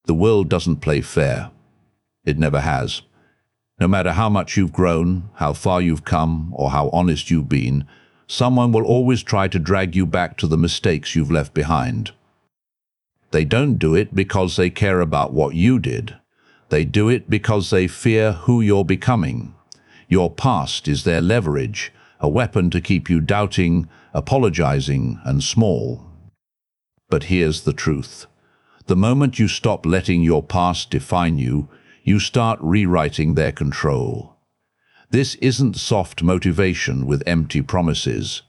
The world doesn't play fair. It never has. No matter how much you've grown, how far you've come, or how honest you've been, someone will always try to drag you back to the mistakes you've left behind. They don't do it because they care about what you did. They do it because they fear who you're becoming. Your past is their leverage, a weapon to keep you doubting, apologizing, and small. But here's the truth. The moment you stop letting your past define you, you start rewriting their control. This isn't soft motivation with empty promises.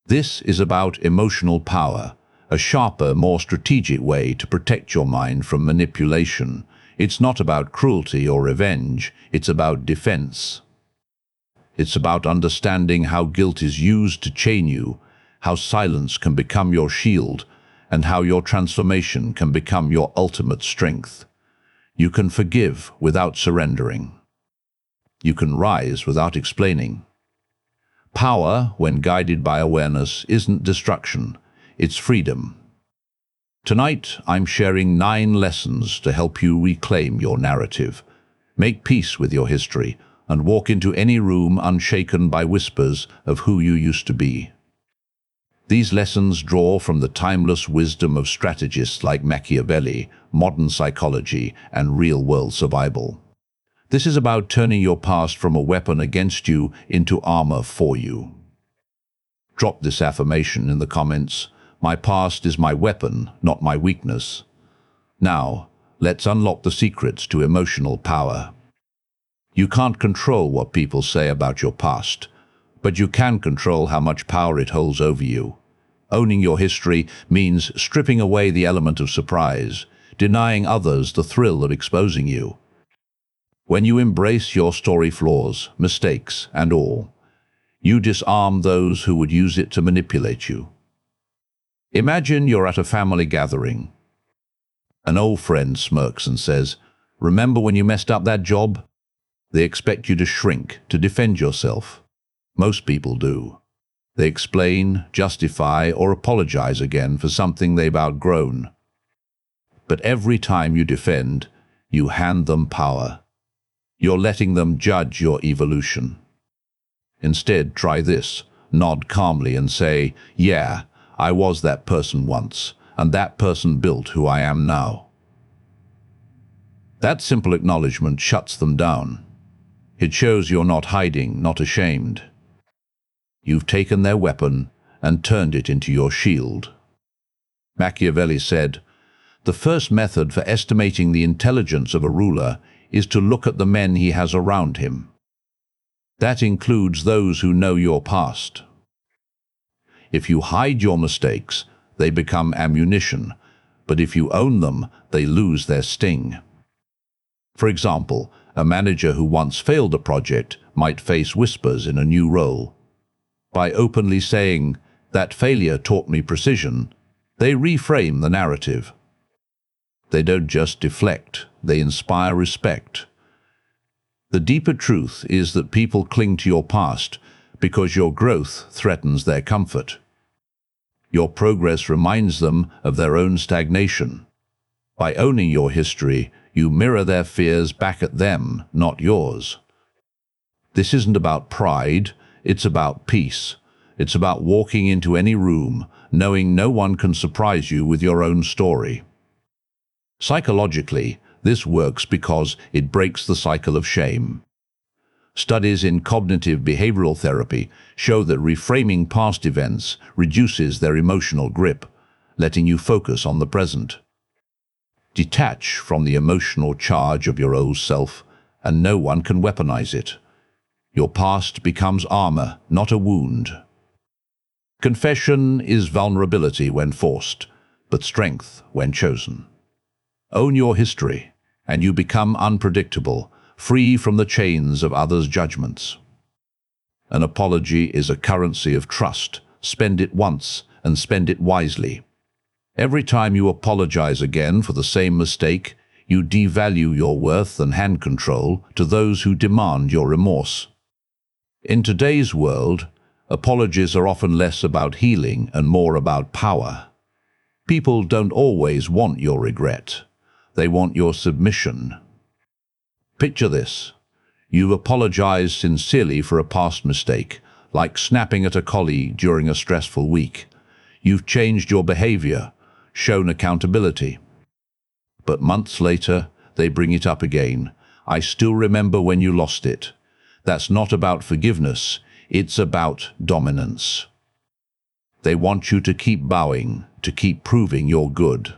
This is about emotional power, a sharper, more strategic way to protect your mind from manipulation. It's not about cruelty or revenge, it's about defense. It's about understanding how guilt is used to chain you, how silence can become your shield, and how your transformation can become your ultimate strength. You can forgive without surrendering. You can rise without explaining. Power, when guided by awareness, isn't destruction, it's freedom. Tonight, I'm sharing 9 lessons to help you reclaim your narrative, make peace with your history, and walk into any room unshaken by whispers of who you used to be. These lessons draw from the timeless wisdom of strategists like Machiavelli, modern psychology, and real-world survival. This is about turning your past from a weapon against you into armor for you. Drop this affirmation in the comments. My past is my weapon, not my weakness. Now, let's unlock the secrets to emotional power. You can't control what people say about your past, but you can control how much power it holds over you. Owning your history means stripping away the element of surprise, denying others the thrill of exposing you. When you embrace your story flaws, mistakes, and all, you disarm those who would use it to manipulate you. Imagine you're at a family gathering. An old friend smirks and says, "Remember when you messed up that job?" They expect you to shrink, to defend yourself. Most people do. They explain, justify, or apologize again for something they've outgrown. But every time you defend, you hand them power. You're letting them judge your evolution. Instead, try this. Nod calmly and say, "Yeah, I was that person once, and that person built who I am now." That simple acknowledgement shuts them down. It shows you're not hiding, not ashamed. You've taken their weapon and turned it into your shield. Machiavelli said, "The first method for estimating the intelligence of a ruler is to look at the men he has around him. That includes those who know your past. If you hide your mistakes, they become ammunition, but if you own them, they lose their sting. For example, a manager who once failed a project might face whispers in a new role. By openly saying, "That failure taught me precision," they reframe the narrative. They don't just deflect, they inspire respect. The deeper truth is that people cling to your past because your growth threatens their comfort. Your progress reminds them of their own stagnation. By owning your history, you mirror their fears back at them, not yours. This isn't about pride, it's about peace. It's about walking into any room, knowing no one can surprise you with your own story. Psychologically, this works because it breaks the cycle of shame. Studies in cognitive behavioral therapy show that reframing past events reduces their emotional grip, letting you focus on the present. Detach from the emotional charge of your old self, and no one can weaponize it. Your past becomes armor, not a wound. Confession is vulnerability when forced, but strength when chosen. Own your history, and you become unpredictable, free from the chains of others' judgments. An apology is a currency of trust. Spend it once and spend it wisely. Every time you apologize again for the same mistake, you devalue your worth and hand control to those who demand your remorse. In today's world, apologies are often less about healing and more about power. People don't always want your regret. They want your submission. Picture this. You've apologized sincerely for a past mistake, like snapping at a colleague during a stressful week. You've changed your behavior, shown accountability. But months later, they bring it up again. I still remember when you lost it. That's not about forgiveness, it's about dominance. They want you to keep bowing, to keep proving you're good.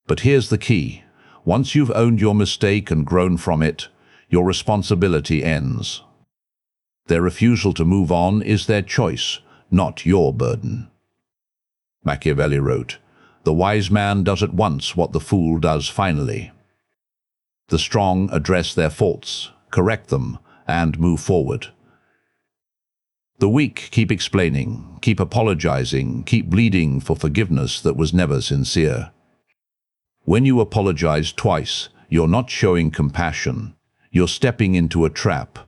But here's the key. Once you've owned your mistake and grown from it, your responsibility ends. Their refusal to move on is their choice, not your burden. Machiavelli wrote, "The wise man does at once what the fool does finally." The strong address their faults, correct them, and move forward. The weak keep explaining, keep apologizing, keep bleeding for forgiveness that was never sincere. When you apologize twice, you're not showing compassion. You're stepping into a trap.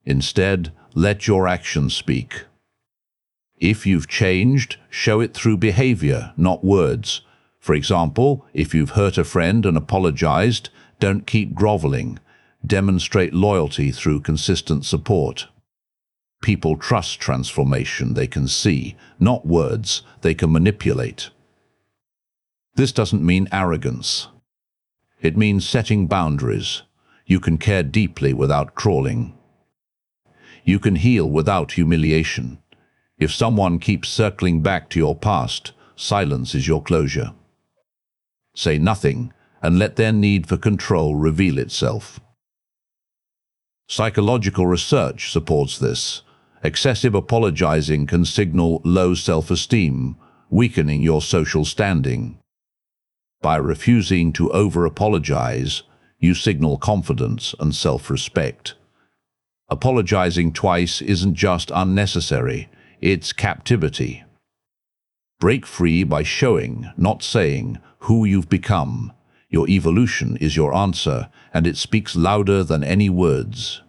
Instead, let your actions speak. If you've changed, show it through behavior, not words. For example, if you've hurt a friend and apologized, don't keep groveling. Demonstrate loyalty through consistent support. People trust transformation they can see, not words they can manipulate. This doesn't mean arrogance. It means setting boundaries. You can care deeply without crawling. You can heal without humiliation. If someone keeps circling back to your past, silence is your closure. Say nothing and let their need for control reveal itself. Psychological research supports this. Excessive apologizing can signal low self-esteem, weakening your social standing. By refusing to over-apologize, you signal confidence and self-respect. Apologizing twice isn't just unnecessary, it's captivity. Break free by showing, not saying, who you've become. Your evolution is your answer, and it speaks louder than any words.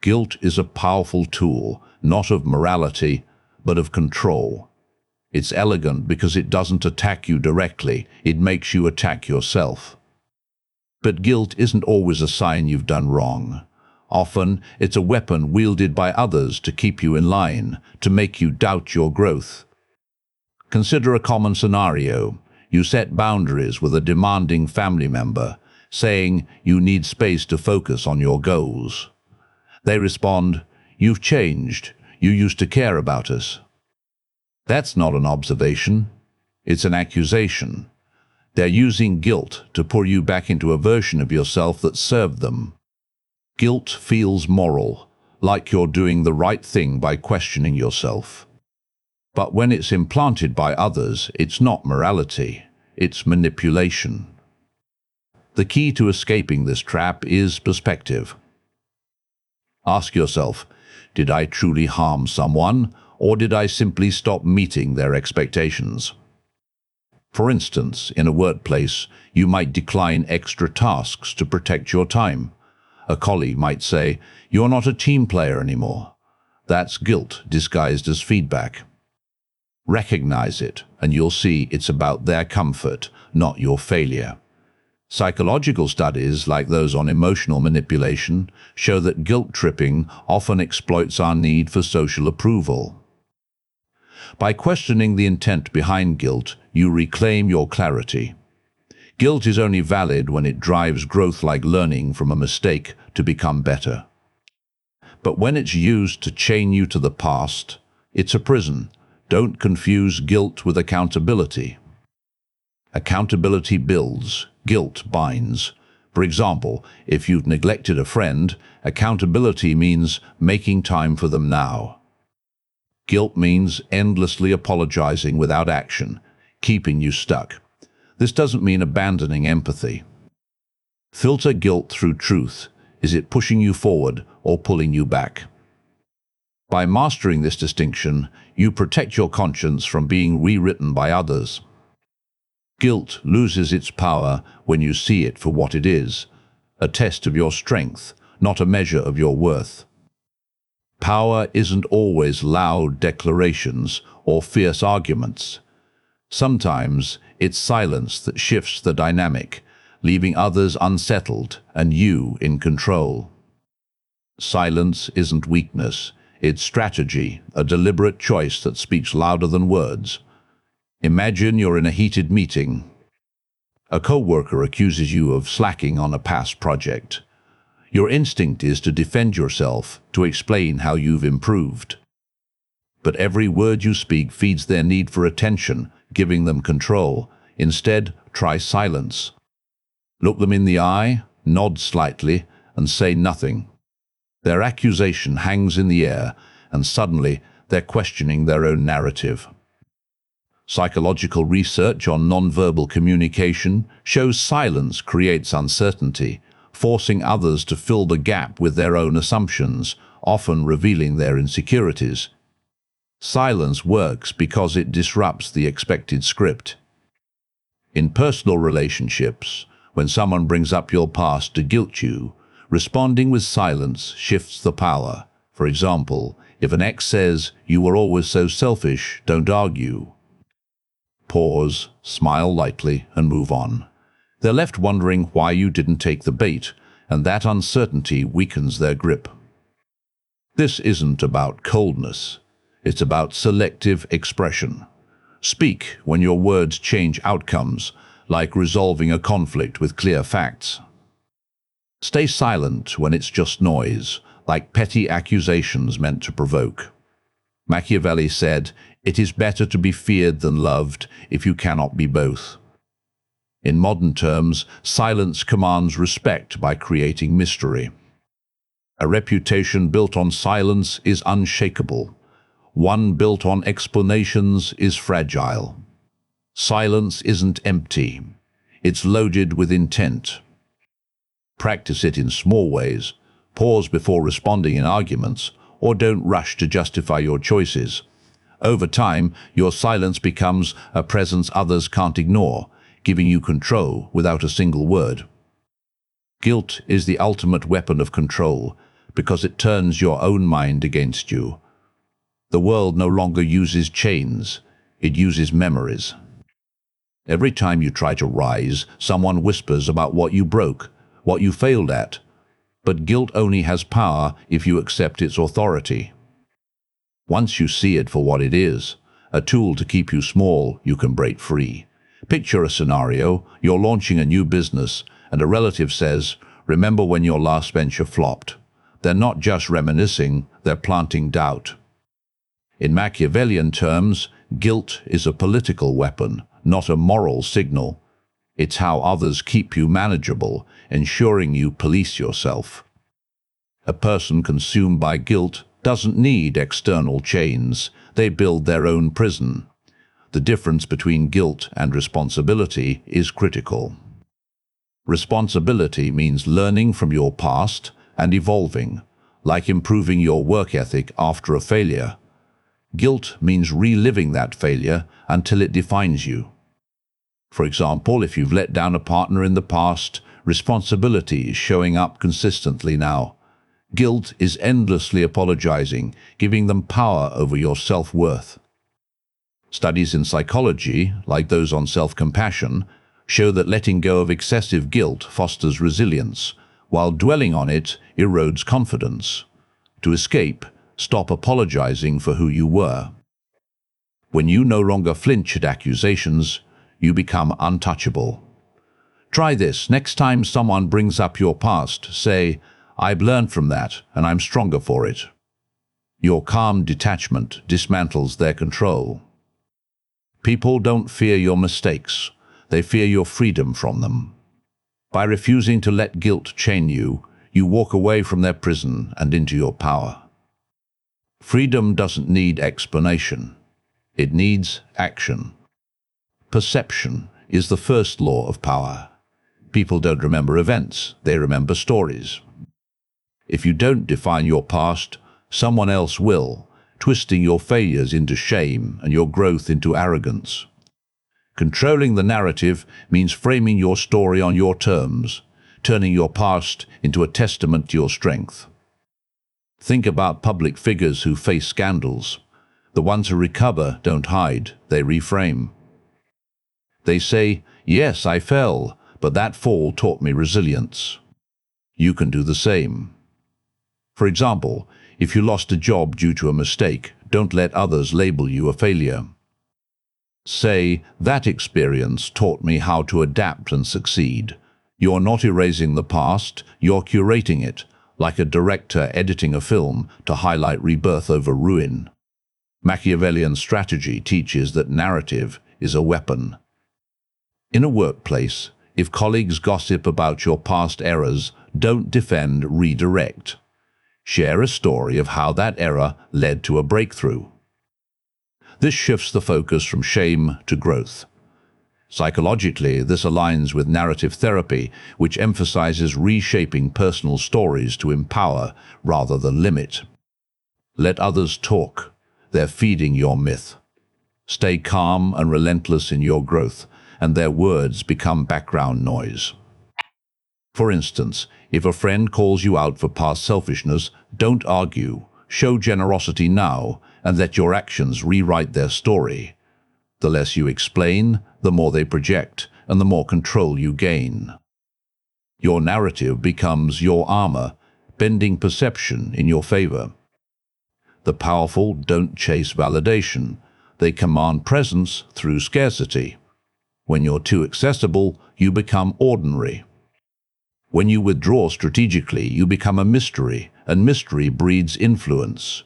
Guilt is a powerful tool, not of morality, but of control. It's elegant because it doesn't attack you directly, it makes you attack yourself. But guilt isn't always a sign you've done wrong. Often, it's a weapon wielded by others to keep you in line, to make you doubt your growth. Consider a common scenario. You set boundaries with a demanding family member, saying you need space to focus on your goals. They respond, "You've changed. You used to care about us." That's not an observation. It's an accusation. They're using guilt to pull you back into a version of yourself that served them. Guilt feels moral, like you're doing the right thing by questioning yourself. But when it's implanted by others, it's not morality, it's manipulation. The key to escaping this trap is perspective. Ask yourself, did I truly harm someone, or did I simply stop meeting their expectations? For instance, in a workplace, you might decline extra tasks to protect your time. A colleague might say, "You're not a team player anymore." That's guilt disguised as feedback. Recognize it, and you'll see it's about their comfort, not your failure. Psychological studies, like those on emotional manipulation, show that guilt tripping often exploits our need for social approval. By questioning the intent behind guilt, you reclaim your clarity. Guilt is only valid when it drives growth, like learning from a mistake to become better. But when it's used to chain you to the past, it's a prison. Don't confuse guilt with accountability. Accountability builds, guilt binds. For example, if you've neglected a friend, accountability means making time for them now. Guilt means endlessly apologizing without action, keeping you stuck. This doesn't mean abandoning empathy. Filter guilt through truth. Is it pushing you forward or pulling you back? By mastering this distinction, you protect your conscience from being rewritten by others. Guilt loses its power when you see it for what it is, a test of your strength, not a measure of your worth. Power isn't always loud declarations or fierce arguments. Sometimes it's silence that shifts the dynamic, leaving others unsettled and you in control. Silence isn't weakness, it's strategy, a deliberate choice that speaks louder than words. Imagine you're in a heated meeting. A co-worker accuses you of slacking on a past project. Your instinct is to defend yourself, to explain how you've improved. But every word you speak feeds their need for attention, giving them control. Instead, try silence. Look them in the eye, nod slightly, and say nothing. Their accusation hangs in the air, and suddenly they're questioning their own narrative. Psychological research on nonverbal communication shows silence creates uncertainty, forcing others to fill the gap with their own assumptions, often revealing their insecurities. Silence works because it disrupts the expected script. In personal relationships, when someone brings up your past to guilt you, responding with silence shifts the power. For example, if an ex says, "You were always so selfish, don't argue." Pause, smile lightly, and move on. They're left wondering why you didn't take the bait, and that uncertainty weakens their grip. This isn't about coldness. It's about selective expression. Speak when your words change outcomes, like resolving a conflict with clear facts. Stay silent when it's just noise, like petty accusations meant to provoke. Machiavelli said, "It is better to be feared than loved if you cannot be both." In modern terms, silence commands respect by creating mystery. A reputation built on silence is unshakable. One built on explanations is fragile. Silence isn't empty. It's loaded with intent. Practice it in small ways. Pause before responding in arguments, or don't rush to justify your choices. Over time, your silence becomes a presence others can't ignore, giving you control without a single word. Guilt is the ultimate weapon of control because it turns your own mind against you. The world no longer uses chains, it uses memories. Every time you try to rise, someone whispers about what you broke, what you failed at. But guilt only has power if you accept its authority. Once you see it for what it is, a tool to keep you small, you can break free. Picture a scenario: you're launching a new business, and a relative says, "Remember when your last venture flopped?" They're not just reminiscing, they're planting doubt. In Machiavellian terms, guilt is a political weapon, not a moral signal. It's how others keep you manageable, ensuring you police yourself. A person consumed by guilt doesn't need external chains, they build their own prison. The difference between guilt and responsibility is critical. Responsibility means learning from your past and evolving, like improving your work ethic after a failure. Guilt means reliving that failure until it defines you. For example, if you've let down a partner in the past, responsibility is showing up consistently now. Guilt is endlessly apologizing, giving them power over your self-worth. Studies in psychology, like those on self-compassion, show that letting go of excessive guilt fosters resilience, while dwelling on it erodes confidence. To escape, stop apologizing for who you were. When you no longer flinch at accusations, you become untouchable. Try this. Next time someone brings up your past, say, "I've learned from that, and I'm stronger for it." Your calm detachment dismantles their control. People don't fear your mistakes. They fear your freedom from them. By refusing to let guilt chain you, you walk away from their prison and into your power. Freedom doesn't need explanation. It needs action. Perception is the first law of power. People don't remember events, they remember stories. If you don't define your past, someone else will, twisting your failures into shame and your growth into arrogance. Controlling the narrative means framing your story on your terms, turning your past into a testament to your strength. Think about public figures who face scandals. The ones who recover don't hide, they reframe. They say, "Yes, I fell, but that fall taught me resilience. You can do the same. For example, if you lost a job due to a mistake, don't let others label you a failure. Say, that experience taught me how to adapt and succeed. You're not erasing the past, you're curating it, like a director editing a film to highlight rebirth over ruin. Machiavellian strategy teaches that narrative is a weapon. In a workplace, if colleagues gossip about your past errors, don't defend, redirect. Share a story of how that error led to a breakthrough. This shifts the focus from shame to growth. Psychologically, this aligns with narrative therapy, which emphasizes reshaping personal stories to empower rather than limit. Let others talk. They're feeding your myth. Stay calm and relentless in your growth, and their words become background noise. For instance, if a friend calls you out for past selfishness, don't argue. Show generosity now, and let your actions rewrite their story. The less you explain, the more they project, and the more control you gain. Your narrative becomes your armor, bending perception in your favor. The powerful don't chase validation. They command presence through scarcity. When you're too accessible, you become ordinary. When you withdraw strategically, you become a mystery, and mystery breeds influence.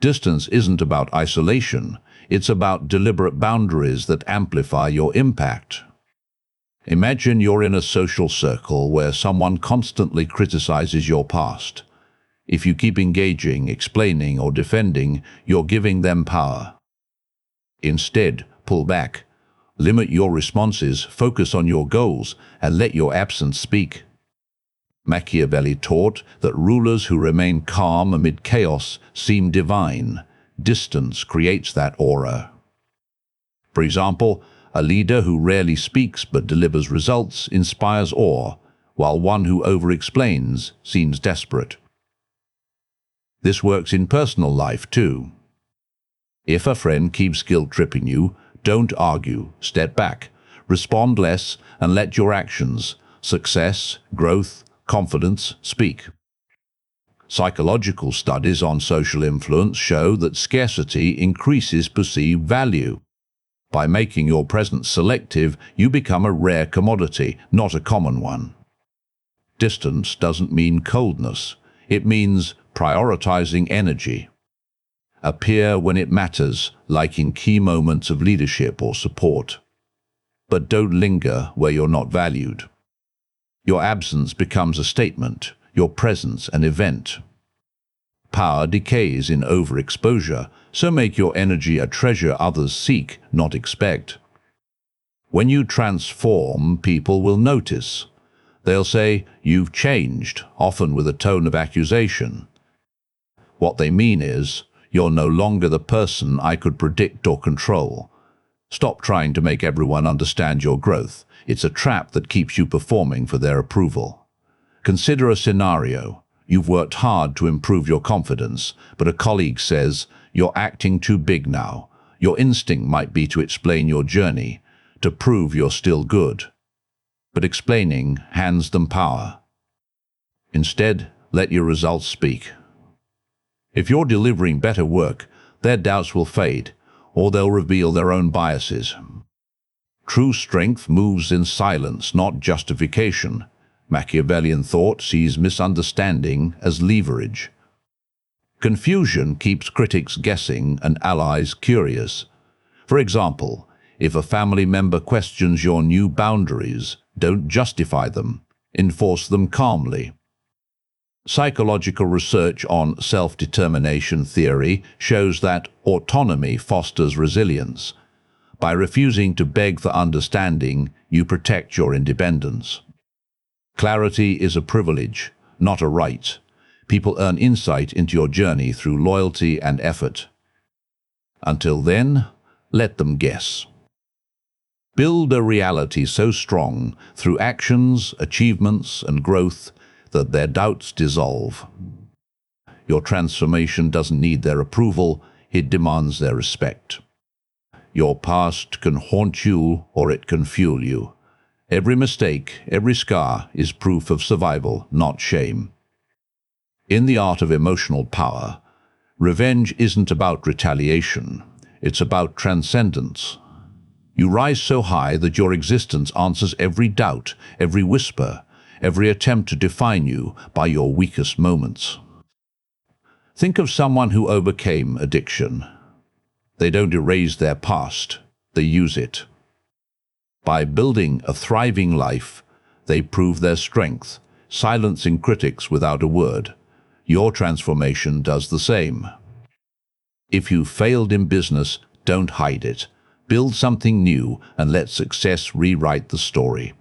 Distance isn't about isolation, it's about deliberate boundaries that amplify your impact. Imagine you're in a social circle where someone constantly criticizes your past. If you keep engaging, explaining, or defending, you're giving them power. Instead, pull back. Limit your responses, focus on your goals, and let your absence speak. Machiavelli taught that rulers who remain calm amid chaos seem divine. Distance creates that aura. For example, a leader who rarely speaks but delivers results inspires awe, while one who over-explains seems desperate. This works in personal life too. If a friend keeps guilt-tripping you, don't argue, step back, respond less, and let your actions, success, growth, confidence, speak. Psychological studies on social influence show that scarcity increases perceived value. By making your presence selective, you become a rare commodity, not a common one. Distance doesn't mean coldness. It means prioritizing energy. Appear when it matters, like in key moments of leadership or support. But don't linger where you're not valued. Your absence becomes a statement, your presence an event. Power decays in overexposure, so make your energy a treasure others seek, not expect. When you transform, people will notice. They'll say, "You've changed," often with a tone of accusation. What they mean is, "You're no longer the person I could predict or control." Stop trying to make everyone understand your growth. It's a trap that keeps you performing for their approval. Consider a scenario. You've worked hard to improve your confidence, but a colleague says, "You're acting too big now." Your instinct might be to explain your journey, to prove you're still good. But explaining hands them power. Instead, let your results speak. If you're delivering better work, their doubts will fade, or they'll reveal their own biases. True strength moves in silence, not justification. Machiavellian thought sees misunderstanding as leverage. Confusion keeps critics guessing and allies curious. For example, if a family member questions your new boundaries, don't justify them, enforce them calmly. Psychological research on self-determination theory shows that autonomy fosters resilience. By refusing to beg for understanding, you protect your independence. Clarity is a privilege, not a right. People earn insight into your journey through loyalty and effort. Until then, let them guess. Build a reality so strong through actions, achievements, and growth that their doubts dissolve. Your transformation doesn't need their approval, it demands their respect. Your past can haunt you or it can fuel you. Every mistake, every scar is proof of survival, not shame. In the art of emotional power, revenge isn't about retaliation. It's about transcendence. You rise so high that your existence answers every doubt, every whisper, every attempt to define you by your weakest moments. Think of someone who overcame addiction. They don't erase their past, they use it. By building a thriving life, they prove their strength, silencing critics without a word. Your transformation does the same. If you failed in business, don't hide it. Build something new and let success rewrite the story.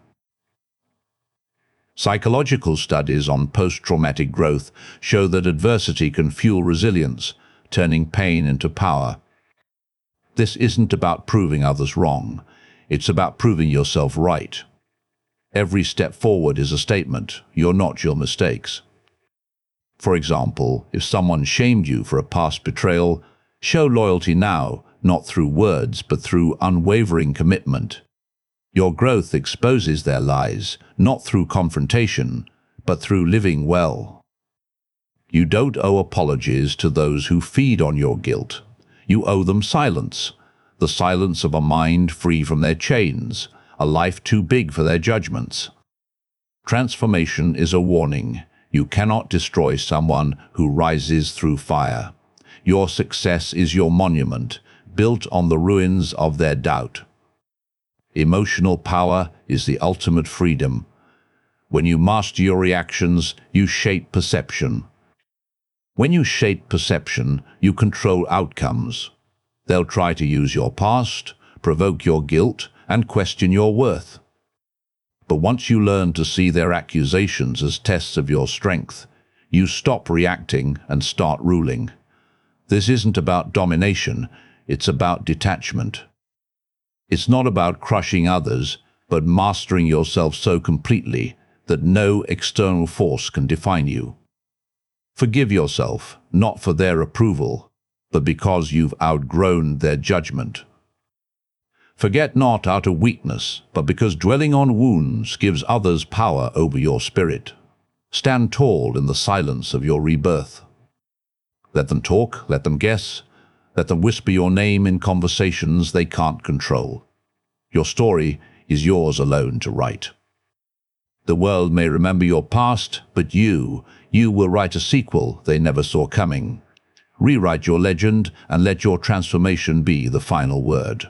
Psychological studies on post-traumatic growth show that adversity can fuel resilience, turning pain into power. This isn't about proving others wrong. It's about proving yourself right. Every step forward is a statement. You're not your mistakes. For example, if someone shamed you for a past betrayal, show loyalty now, not through words, but through unwavering commitment. Your growth exposes their lies, not through confrontation, but through living well. You don't owe apologies to those who feed on your guilt. You owe them silence, the silence of a mind free from their chains, a life too big for their judgments. Transformation is a warning. You cannot destroy someone who rises through fire. Your success is your monument, built on the ruins of their doubt. Emotional power is the ultimate freedom. When you master your reactions, you shape perception. When you shape perception, you control outcomes. They'll try to use your past, provoke your guilt, and question your worth. But once you learn to see their accusations as tests of your strength, you stop reacting and start ruling. This isn't about domination, it's about detachment. It's not about crushing others, but mastering yourself so completely that no external force can define you. Forgive yourself, not for their approval, but because you've outgrown their judgment. Forget not out of weakness, but because dwelling on wounds gives others power over your spirit. Stand tall in the silence of your rebirth. Let them talk, let them guess, let them whisper your name in conversations they can't control. Your story is yours alone to write. The world may remember your past, but you will write a sequel they never saw coming. Rewrite your legend and let your transformation be the final word.